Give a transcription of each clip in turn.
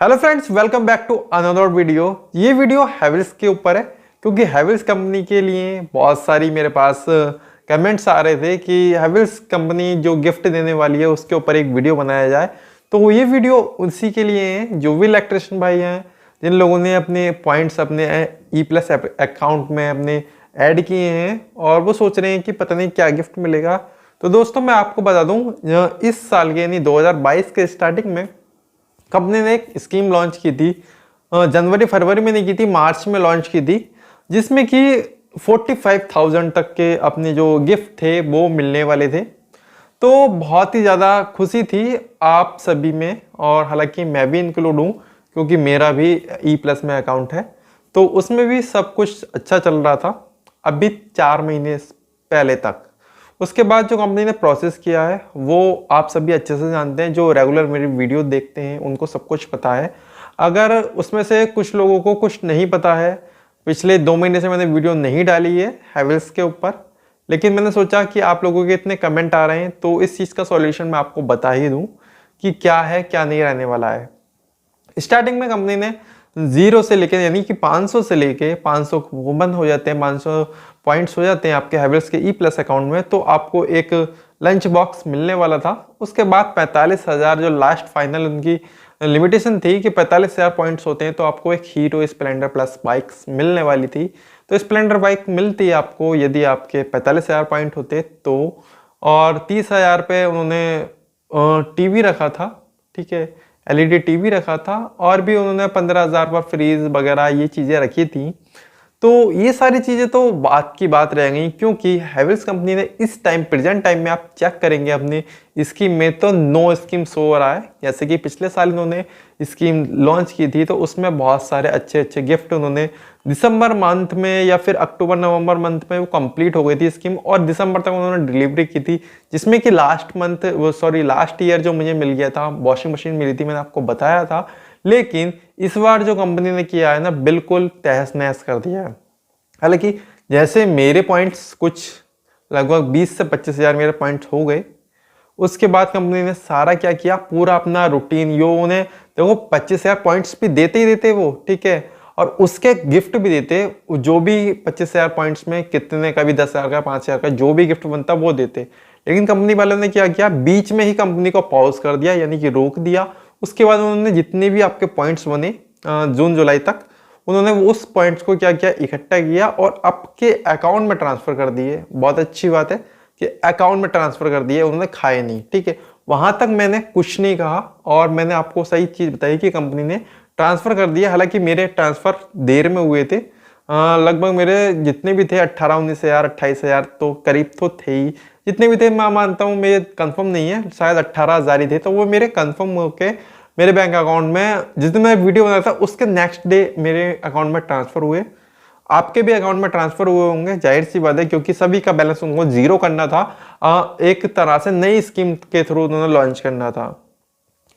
Hello friends, welcome back to another video. ये video Havells के ऊपर है क्योंकि हैवेल्स कंपनी के लिए बहुत सारी मेरे पास कमेंट्स आ रहे थे कि हैवेल्स कंपनी जो गिफ्ट देने वाली है उसके ऊपर एक वीडियो बनाया जाए। तो ये वीडियो उसी के लिए है जो भी इलेक्ट्रिशियन भाई हैं, जिन लोगों ने अपने पॉइंट्स अपने E+ अकाउंट में अपने ऐड किए हैं और वो सोच रहे हैं कि पता नहीं क्या गिफ्ट मिलेगा। तो दोस्तों मैं आपको बता दूं, इस साल के यानी 2022 के स्टार्टिंग में कंपनी ने एक स्कीम लॉन्च की थी। जनवरी फरवरी में नहीं की थी, मार्च में लॉन्च की थी, जिसमें कि 45,000 तक के अपने जो गिफ्ट थे वो मिलने वाले थे। तो बहुत ही ज़्यादा खुशी थी आप सभी में, और हालांकि मैं भी इंक्लूड हूँ क्योंकि मेरा भी E+ में अकाउंट है। तो उसमें भी सब कुछ अच्छा चल रहा था अभी 4 महीने पहले तक। उसके बाद जो कंपनी ने प्रोसेस किया है वो आप सभी अच्छे से जानते हैं, जो रेगुलर मेरी वीडियो देखते हैं उनको सब कुछ पता है। अगर उसमें से कुछ लोगों को कुछ नहीं पता है, पिछले 2 महीने से मैंने वीडियो नहीं डाली है हैवेल्स के ऊपर, लेकिन मैंने सोचा कि आप लोगों के इतने कमेंट आ रहे हैं तो इस चीज़ का सॉल्यूशन मैं आपको बता ही दूं कि क्या है क्या नहीं रहने वाला है। स्टार्टिंग में कंपनी ने 0 से लेके यानी कि 500 से लेके 500 कूपन हो जाते हैं, 500 पॉइंट्स हो जाते हैं आपके हैवेल्स के E+ अकाउंट में, तो आपको एक लंच बॉक्स मिलने वाला था। उसके बाद 45,000 जो लास्ट फाइनल उनकी लिमिटेशन थी कि 45,000 पॉइंट्स होते हैं तो आपको एक हीरो स्प्लेंडर प्लस बाइक्स मिलने वाली थी। तो स्प्लेंडर बाइक मिलती है आपको यदि आपके 45,000 पॉइंट होते तो, और 30,000 पे उन्होंने टीवी रखा था, ठीक है, LED टीवी रखा था, और भी उन्होंने 15,000 पर फ्रीज वगैरह ये चीज़ें रखी थी। तो ये सारी चीज़ें तो बात की बात रह गई, क्योंकि हैवेल्स कंपनी ने इस टाइम प्रेजेंट टाइम में आप चेक करेंगे अपनी स्कीम में तो नो स्कीम शो हो रहा है। जैसे कि पिछले साल इन्होंने स्कीम लॉन्च की थी तो उसमें बहुत सारे अच्छे अच्छे गिफ्ट उन्होंने दिसंबर मंथ में या फिर अक्टूबर नवंबर मंथ में वो कंप्लीट हो गई थी स्कीम, और दिसंबर तक उन्होंने डिलीवरी की थी, जिसमें कि लास्ट ईयर जो मुझे मिल गया था वॉशिंग मशीन मिली थी, मैंने आपको बताया था। लेकिन इस बार जो कंपनी ने किया है ना, बिल्कुल तहस नहस कर दिया है। हालांकि जैसे मेरे पॉइंट्स कुछ लगभग 20 से 25,000 मेरे पॉइंट्स हो गए, उसके बाद कंपनी ने सारा क्या किया, पूरा अपना रूटीन, यो उन्हें देखो 25,000 पॉइंट्स भी देते ही देते वो, ठीक है, और उसके गिफ्ट भी देते, जो भी 25,000 पॉइंट्स में कितने का भी 10,000 का 5,000 का जो भी गिफ्ट बनता वो देते। लेकिन कंपनी वालों ने क्या किया, बीच में ही कंपनी को पॉज कर दिया, यानी कि रोक दिया। उसके बाद उन्होंने जितने भी आपके पॉइंट्स बने जून जुलाई तक, उन्होंने उस पॉइंट्स को क्या किया, इकट्ठा किया और आपके अकाउंट में ट्रांसफर कर दिए। बहुत अच्छी बात है कि अकाउंट में ट्रांसफर कर दिए, उन्होंने खाए नहीं, ठीक है, वहां तक मैंने कुछ नहीं कहा, और मैंने आपको सही चीज बताई कि कंपनी ने ट्रांसफर कर दिया। हालांकि मेरे ट्रांसफर देर में हुए थे, लगभग मेरे जितने भी थे 18-19,000 28,000 तो करीब तो थे ही, जितने भी थे मैं मानता हूँ, मेरे कंफर्म नहीं है, शायद 18,000 ही थे, तो वो मेरे कंफर्म होके मेरे बैंक अकाउंट में जिस दिन मैं वीडियो बनाया था उसके नेक्स्ट डे मेरे अकाउंट में ट्रांसफर हुए। आपके भी अकाउंट में ट्रांसफर हुए होंगे, जाहिर सी बात है, क्योंकि सभी का बैलेंस उनको 0 करना था। एक तरह से नई स्कीम के थ्रू उन्होंने लॉन्च करना था।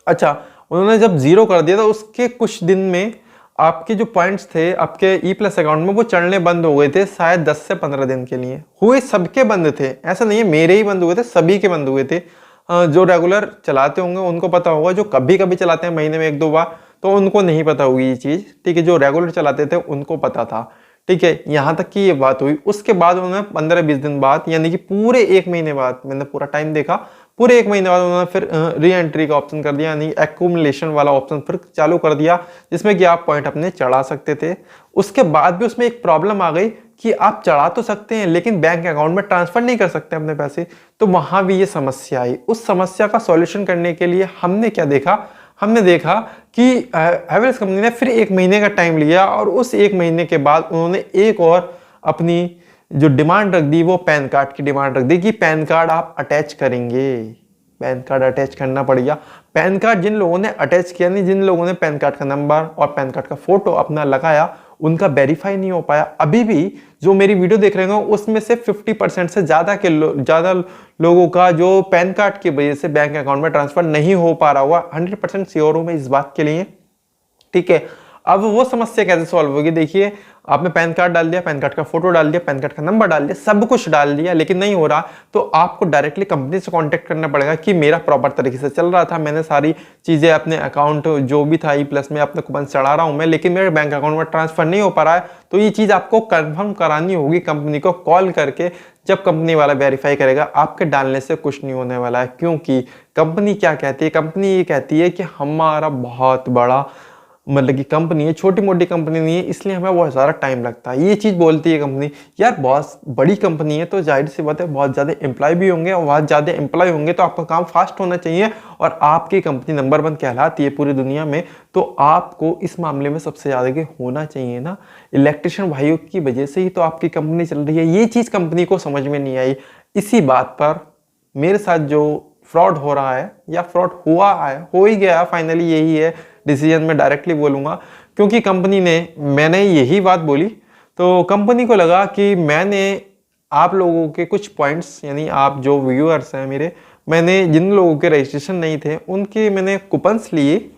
अच्छा, उन्होंने जब 0 कर दिया तो उसके कुछ दिन में आपके जो पॉइंट्स थे आपके E+ अकाउंट में वो चढ़ने बंद हो गए थे, शायद 10 से 15 दिन के लिए हुए। सबके बंद थे, ऐसा नहीं है मेरे ही बंद हुए थे, सभी के बंद हुए थे। जो रेगुलर चलाते होंगे उनको पता होगा, जो कभी कभी चलाते हैं महीने में 1-2 बार तो उनको नहीं पता होगी ये चीज़, ठीक है, जो रेगुलर चलाते थे उनको पता था, ठीक है। यहाँ तक की ये बात हुई। उसके बाद उन्होंने 15-20 दिन बाद, यानी कि पूरे 1 महीने बाद, मैंने पूरा टाइम देखा, पूरे 1 महीने बाद उन्होंने फिर री एंट्री का ऑप्शन कर दिया, यानी एक्यूमुलेशन वाला ऑप्शन फिर चालू कर दिया, जिसमें कि आप पॉइंट अपने चढ़ा सकते थे। उसके बाद भी उसमें एक प्रॉब्लम आ गई कि आप चढ़ा तो सकते हैं लेकिन बैंक अकाउंट में ट्रांसफर नहीं कर सकते अपने पैसे, तो वहां भी ये समस्या आई। उस समस्या का सॉल्यूशन करने के लिए हमने क्या देखा, हमने देखा कि हैवेल्स कंपनी ने फिर 1 महीने का टाइम लिया, और उस 1 महीने के बाद उन्होंने एक और अपनी जो डिमांड रख दी, वो पैन कार्ड की डिमांड रख दी कि पैन कार्ड आप अटैच करेंगे। पैन कार्ड अटैच करना पड़ेगा। पैन कार्ड जिन लोगों ने अटैच किया नहीं, जिन लोगों ने पैन कार्ड का नंबर और पैन कार्ड का फोटो अपना लगाया, उनका वेरीफाई नहीं हो पाया। अभी भी जो मेरी वीडियो देख रहे हो उसमें से 50% से ज्यादा लोगों का जो पैन कार्ड की वजह से बैंक अकाउंट में ट्रांसफर नहीं हो पा रहा हुआ, 100% श्योर हूं मैं इस बात के लिए, ठीक है। अब वो समस्या कैसे सॉल्व होगी, देखिए आपने पैन कार्ड डाल दिया, पैन कार्ड का फोटो डाल दिया, पैन कार्ड का नंबर डाल दिया, सब कुछ डाल दिया, लेकिन नहीं हो रहा, तो आपको डायरेक्टली कंपनी से कांटेक्ट करना पड़ेगा कि मेरा प्रॉपर तरीके से चल रहा था, मैंने सारी चीज़ें अपने अकाउंट जो भी था E+ में अपने कूपन चढ़ा रहा हूँ मैं, लेकिन मेरे बैंक अकाउंट में ट्रांसफर नहीं हो पा रहा है। तो ये चीज़ आपको कंफर्म करानी होगी कंपनी को कॉल करके। जब कंपनी वाला वेरीफाई करेगा, आपके डालने से कुछ नहीं होने वाला है, क्योंकि कंपनी क्या कहती है, कंपनी ये कहती है कि हमारा बहुत बड़ा मतलब कि कंपनी है, छोटी मोटी कंपनी नहीं है, इसलिए हमें बहुत ज़्यादा टाइम लगता है। ये चीज़ बोलती है कंपनी। यार बहुत बड़ी कंपनी है तो जाहिर सी बात है बहुत ज़्यादा एम्प्लॉय भी होंगे, और बहुत ज़्यादा एम्प्लॉय होंगे तो आपका काम फास्ट होना चाहिए, और आपकी कंपनी नंबर 1 कहलाती है पूरी दुनिया में, तो आपको इस मामले में सबसे ज़्यादा के होना चाहिए ना। इलेक्ट्रिशियन भाइयों की वजह से ही तो आपकी कंपनी चल रही है। ये चीज़ कंपनी को समझ में नहीं आई। इसी बात पर मेरे साथ जो फ्रॉड हो रहा है या फ्रॉड हुआ है, हो ही गया फाइनली, यही है डिसीजन में डायरेक्टली बोलूँगा, क्योंकि कंपनी ने, मैंने यही बात बोली तो कंपनी को लगा कि मैंने आप लोगों के कुछ पॉइंट्स, यानी आप जो व्यूअर्स हैं मेरे, मैंने जिन लोगों के रजिस्ट्रेशन नहीं थे उनके मैंने कूपन्स लिए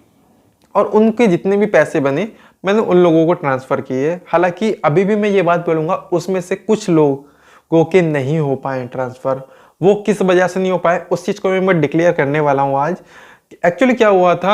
और उनके जितने भी पैसे बने मैंने उन लोगों को ट्रांसफ़र किए। हालांकि अभी भी मैं ये बात बोलूँगा, उसमें से कुछ लोगों के नहीं हो पाए ट्रांसफ़र। वो किस वजह से नहीं हो पाए उस चीज़ को मैं डिक्लेयर करने वाला हूँ आज। एक्चुअली क्या हुआ था,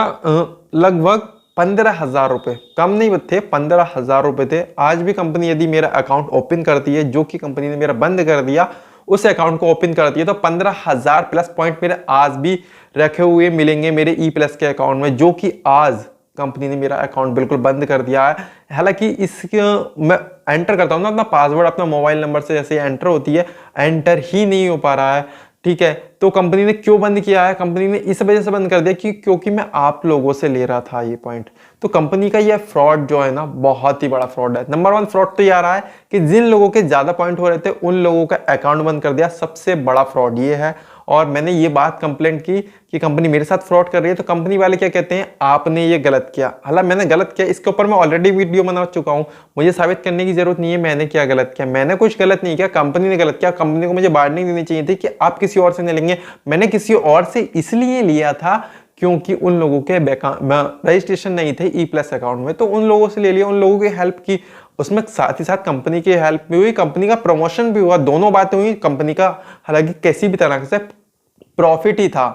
लगभग 15,000 रुपये, कम नहीं थे, 15,000 रुपये थे। आज भी कंपनी यदि मेरा अकाउंट ओपन करती है, जो कि कंपनी ने मेरा बंद कर दिया, उस अकाउंट को ओपन करती है, तो 15,000 प्लस पॉइंट मेरे आज भी रखे हुए मिलेंगे मेरे E+ के अकाउंट में, जो कि आज कंपनी ने मेरा अकाउंट बिल्कुल बंद कर दिया है। हालांकि इसके मैं एंटर करता हूँ ना अपना पासवर्ड, अपना मोबाइल नंबर से जैसे एंटर होती है, एंटर ही नहीं हो पा रहा है। ठीक है, तो कंपनी ने क्यों बंद किया है, कंपनी ने इस वजह से बंद कर दिया कि क्योंकि मैं आप लोगों से ले रहा था ये पॉइंट। तो कंपनी का ये फ्रॉड जो है ना, बहुत ही बड़ा फ्रॉड है। नंबर 1 फ्रॉड तो ये आ रहा है कि जिन लोगों के ज्यादा पॉइंट हो रहे थे उन लोगों का अकाउंट बंद कर दिया, सबसे बड़ा फ्रॉड ये है। और मैंने ये बात कंप्लेंट की कि कंपनी मेरे साथ फ्रॉड कर रही है, तो कंपनी वाले क्या कहते हैं, आपने ये गलत किया। हालांकि मैंने गलत किया, इसके ऊपर मैं ऑलरेडी वीडियो बना चुका हूं, मुझे साबित करने की जरूरत नहीं है मैंने क्या गलत किया। मैंने कुछ गलत नहीं किया, कंपनी ने गलत किया। कंपनी को मुझे वार्निंग देनी चाहिए थी कि आप किसी और से नहीं लेंगे। मैंने किसी और से इसलिए लिया था क्योंकि उन लोगों के रजिस्ट्रेशन नहीं थे E+ अकाउंट में, तो उन लोगों से ले लिया, उन लोगों की हेल्प की। उसमें साथ ही साथ कंपनी की हेल्प भी हुई, कंपनी का प्रमोशन भी हुआ, दोनों बातें हुई कंपनी का। हालांकि किसी भी तरह से प्रॉफिट ही था,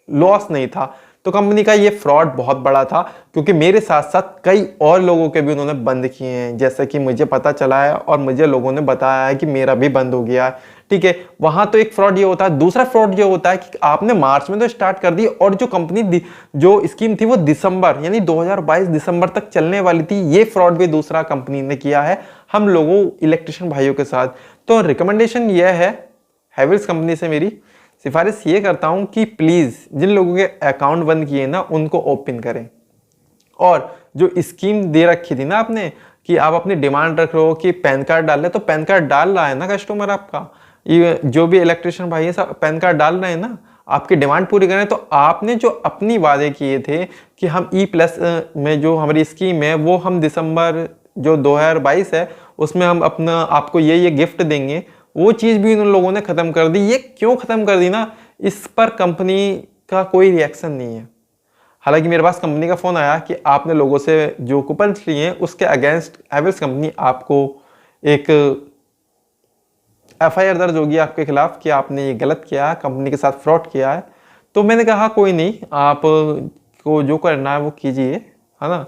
लॉस नहीं था। तो कंपनी का ये फ्रॉड बहुत बड़ा था, क्योंकि मेरे साथ साथ कई और लोगों के भी उन्होंने बंद किए हैं, जैसे कि मुझे पता चला है और मुझे लोगों ने बताया है कि मेरा भी बंद हो गया है। ठीक है, वहां तो एक फ्रॉड ये होता है। दूसरा फ्रॉड ये होता है कि आपने मार्च में तो स्टार्ट कर दी, और जो कंपनी जो स्कीम थी वो दिसंबर यानी 2022 दिसंबर तक चलने वाली थी। ये फ्रॉड भी दूसरा कंपनी ने किया है हम लोगों इलेक्ट्रिशियन भाइयों के साथ। तो रिकमेंडेशन ये है हैवेल्स कंपनी से, मेरी सिफारिश ये करता हूं कि प्लीज जिन लोगों के अकाउंट बंद किए ना उनको ओपन करें। और जो स्कीम दे रखी थी ना आपने कि आप अपनी डिमांड रख रहे हो कि पैन कार्ड डाल ले, तो पैन कार्ड डाल रहा है ना कस्टमर आपका, ये जो भी इलेक्ट्रिशियन भाई है सब पैन कार्ड डाल रहे हैं ना, आपकी डिमांड पूरी करें। तो आपने जो अपनी वादे किए थे कि हम E+ में जो हमारी स्कीम है वो हम दिसंबर जो 2022 है उसमें हम अपना आपको ये गिफ्ट देंगे, वो चीज़ भी उन लोगों ने ख़त्म कर दी। ये क्यों ख़त्म कर दी ना, इस पर कंपनी का कोई रिएक्शन नहीं है। हालांकि मेरे पास कंपनी का फ़ोन आया कि आपने लोगों से जो कूपन लिए हैं उसके अगेंस्ट हैवेल्स कंपनी आपको एक FIR दर्ज होगी आपके खिलाफ कि आपने ये गलत किया, कंपनी के साथ फ्रॉड किया है। तो मैंने कहा कोई नहीं, आप को जो करना है वो कीजिए, है ना।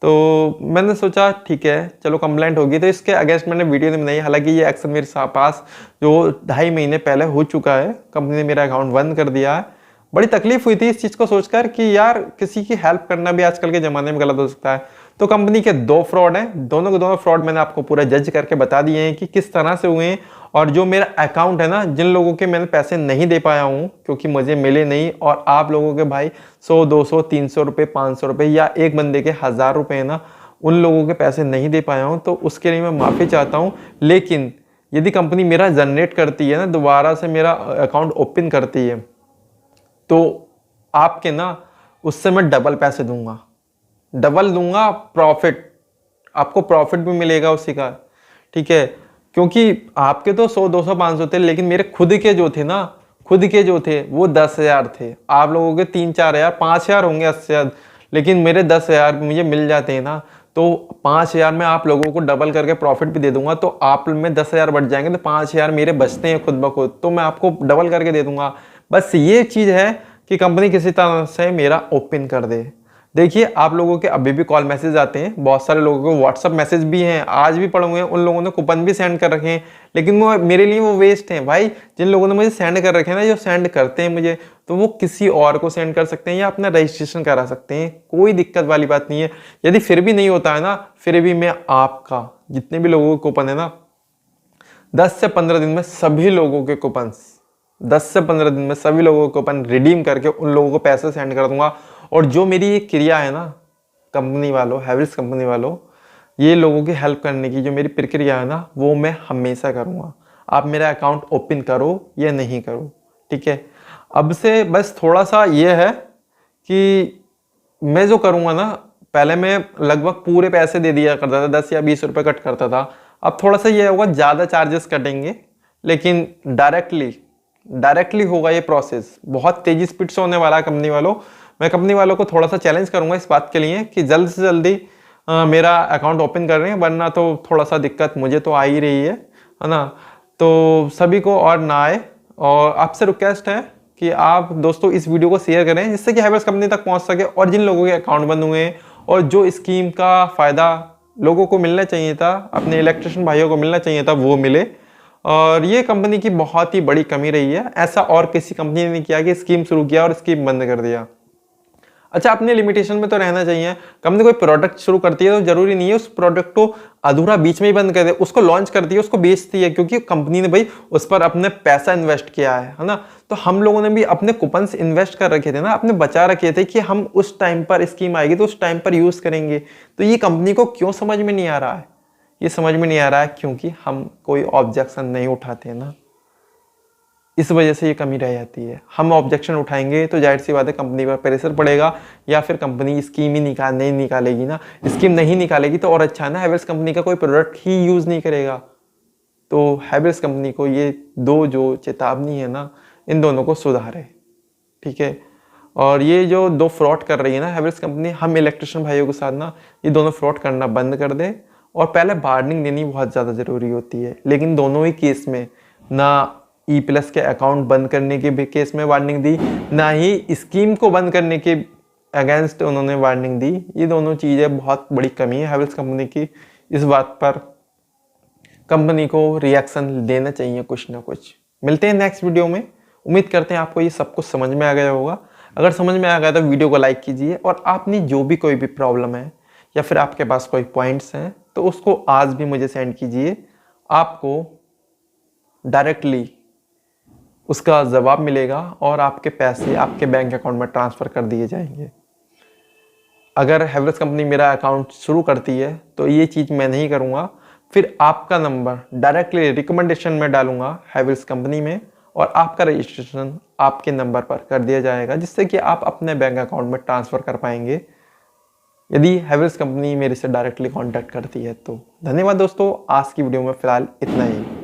तो मैंने सोचा ठीक है चलो कंप्लेंट होगी, तो इसके अगेंस्ट मैंने वीडियो नहीं बनाई। हालांकि ये एक्शन मेरे पास जो 2.5 महीने पहले हो चुका है, कंपनी ने मेरा अकाउंट बंद कर दिया है। बड़ी तकलीफ हुई थी इस चीज़ को सोचकर कि यार किसी की हेल्प करना भी आजकल के ज़माने में गलत हो सकता है। तो कंपनी के 2 फ्रॉड हैं, दोनों के दोनों फ्रॉड मैंने आपको पूरा जज करके बता दिए हैं कि किस तरह से हुए हैं। और जो मेरा अकाउंट है ना, जिन लोगों के मैंने पैसे नहीं दे पाया हूँ क्योंकि मुझे मिले नहीं, और आप लोगों के भाई 100 200 300 रुपये 500 रुपये या एक बंदे के 1000 रुपये ना, उन लोगों के पैसे नहीं दे पाया हूँ, तो उसके लिए मैं माफ़ी चाहता हूँ। लेकिन यदि कंपनी मेरा जनरेट करती है ना, दोबारा से मेरा अकाउंट ओपन करती है, तो आपके ना उससे मैं डबल पैसे दूंगा, डबल दूंगा प्रॉफिट, आपको प्रॉफिट भी मिलेगा उसी का। ठीक है, क्योंकि आपके तो 100 200 500 थे, लेकिन मेरे खुद के जो थे ना, खुद के जो थे वो 10,000 थे। आप लोगों के 3 4 हज़ार 5 हज़ार होंगे 80,000, लेकिन मेरे 10,000 मुझे मिल जाते हैं ना। तो 5,000 में आप लोगों को डबल करके प्रॉफिट भी दे दूंगा, तो आप में 10,000 बढ़ जाएंगे, तो 5,000 मेरे बचते हैं खुद ब खुद, तो मैं आपको डबल करके दे दूंगा। बस ये चीज़ है कि कंपनी किसी तरह से मेरा ओपन कर दे। देखिए आप लोगों के अभी भी कॉल मैसेज आते हैं, बहुत सारे लोगों को व्हाट्सअप मैसेज भी हैं, आज भी पड़े हुए हैं, उन लोगों ने कूपन भी सेंड कर रखे हैं, लेकिन वो मेरे लिए वो वेस्ट हैं भाई। जिन लोगों ने मुझे सेंड कर रखे हैं ना, जो सेंड करते हैं मुझे, तो वो किसी और को सेंड कर सकते हैं या अपना रजिस्ट्रेशन करा सकते हैं, कोई दिक्कत वाली बात नहीं है। यदि फिर भी नहीं होता है ना, फिर भी मैं आपका जितने भी लोगों के कूपन है ना, 10 से 15 दिन में सभी लोगों के कूपन 10 से 15 दिन में सभी लोगों को कूपन रिडीम करके उन लोगों को पैसे सेंड कर दूंगा। और जो मेरी ये क्रिया है ना कंपनी वालों, हैवेल्स कंपनी वालों, ये लोगों की हेल्प करने की जो मेरी प्रक्रिया है ना, वो मैं हमेशा करूँगा। आप मेरा अकाउंट ओपन करो या नहीं करो, ठीक है। अब से बस थोड़ा सा ये है कि मैं जो करूँगा ना, पहले मैं लगभग पूरे पैसे दे दिया करता था, 10 या 20 रुपये कट करता था। अब थोड़ा सा ये होगा, ज़्यादा चार्जेस कटेंगे, लेकिन डायरेक्टली होगा ये प्रोसेस, बहुत तेज़ी स्पीड से होने वाला है। कंपनी वालों, मैं कंपनी वालों को थोड़ा सा चैलेंज करूंगा इस बात के लिए कि जल्द से जल्दी मेरा अकाउंट ओपन कर रहे हैं, वरना तो थोड़ा सा दिक्कत मुझे तो आ ही रही है ना। तो सभी को और ना आए, और आपसे रिक्वेस्ट है कि आप दोस्तों इस वीडियो को शेयर करें, जिससे कि हैवेल्स कंपनी तक पहुंच सके, और जिन लोगों के अकाउंट बंद हुए हैं और जो स्कीम का फ़ायदा लोगों को मिलना चाहिए था, अपने इलेक्ट्रिशियन भाइयों को मिलना चाहिए था, वो मिले। और ये कंपनी की बहुत ही बड़ी कमी रही है, ऐसा और किसी कंपनी ने नहीं किया कि स्कीम शुरू किया और स्कीम बंद कर दिया। अच्छा, अपने लिमिटेशन में तो रहना चाहिए। कंपनी कोई प्रोडक्ट शुरू करती है तो जरूरी नहीं है उस प्रोडक्ट को अधूरा बीच में ही बंद कर दे, उसको लॉन्च करती है, उसको बेचती है, क्योंकि कंपनी ने भाई उस पर अपने पैसा इन्वेस्ट किया है ना। तो हम लोगों ने भी अपने कूपन्स इन्वेस्ट कर रखे थे ना, अपने बचा रखे थे कि हम उस टाइम पर स्कीम आएगी तो उस टाइम पर यूज करेंगे। तो ये कंपनी को क्यों समझ में नहीं आ रहा है? ये समझ में नहीं आ रहा है क्योंकि हम कोई ऑब्जेक्शन नहीं उठाते ना, इस वजह से ये कमी रह जाती है। हम ऑब्जेक्शन उठाएंगे तो जाहिर सी बात है कंपनी पर प्रेशर पड़ेगा, या फिर कंपनी स्कीम ही नहीं निकालेगी ना। स्कीम नहीं निकालेगी तो और अच्छा है ना, हैवेल्स कंपनी का कोई प्रोडक्ट ही यूज़ नहीं करेगा। तो हैवेल्स कंपनी को ये दो जो चेतावनी है ना, इन दोनों को सुधारे, ठीक है। और ये जो दो फ्रॉड कर रही है ना हैवेल्स कंपनी, हम इलेक्ट्रिशियन भाइयों के साथ ना, ये दोनों फ्रॉड करना बंद कर दे। और पहले वार्निंग देनी बहुत ज़्यादा ज़रूरी होती है, लेकिन दोनों ही केस में ना E+ के अकाउंट बंद करने के भी केस में वार्निंग दी, ना ही स्कीम को बंद करने के अगेंस्ट उन्होंने वार्निंग दी। ये दोनों चीज़ें बहुत बड़ी कमी है हैवेल्स कंपनी की। इस बात पर कंपनी को रिएक्शन देना चाहिए कुछ ना कुछ। मिलते हैं नेक्स्ट वीडियो में। उम्मीद करते हैं आपको ये सब कुछ समझ में आ गया होगा। अगर समझ में आ गया तो वीडियो को लाइक कीजिए, और आपने जो भी कोई भी प्रॉब्लम है या फिर आपके पास कोई पॉइंट्स हैं तो उसको आज भी मुझे सेंड कीजिए। आपको डायरेक्टली उसका जवाब मिलेगा और आपके पैसे आपके बैंक अकाउंट में ट्रांसफ़र कर दिए जाएंगे। अगर हैवेल्स कंपनी मेरा अकाउंट शुरू करती है तो ये चीज़ मैं नहीं करूँगा, फिर आपका नंबर डायरेक्टली रिकमेंडेशन में डालूंगा हैवेल्स कंपनी में, और आपका रजिस्ट्रेशन आपके नंबर पर कर दिया जाएगा, जिससे कि आप अपने बैंक अकाउंट में ट्रांसफ़र कर पाएंगे, यदि हैवेल्स कंपनी मेरे से डायरेक्टली कॉन्टैक्ट करती है तो। धन्यवाद दोस्तों, आज की वीडियो में फ़िलहाल इतना ही।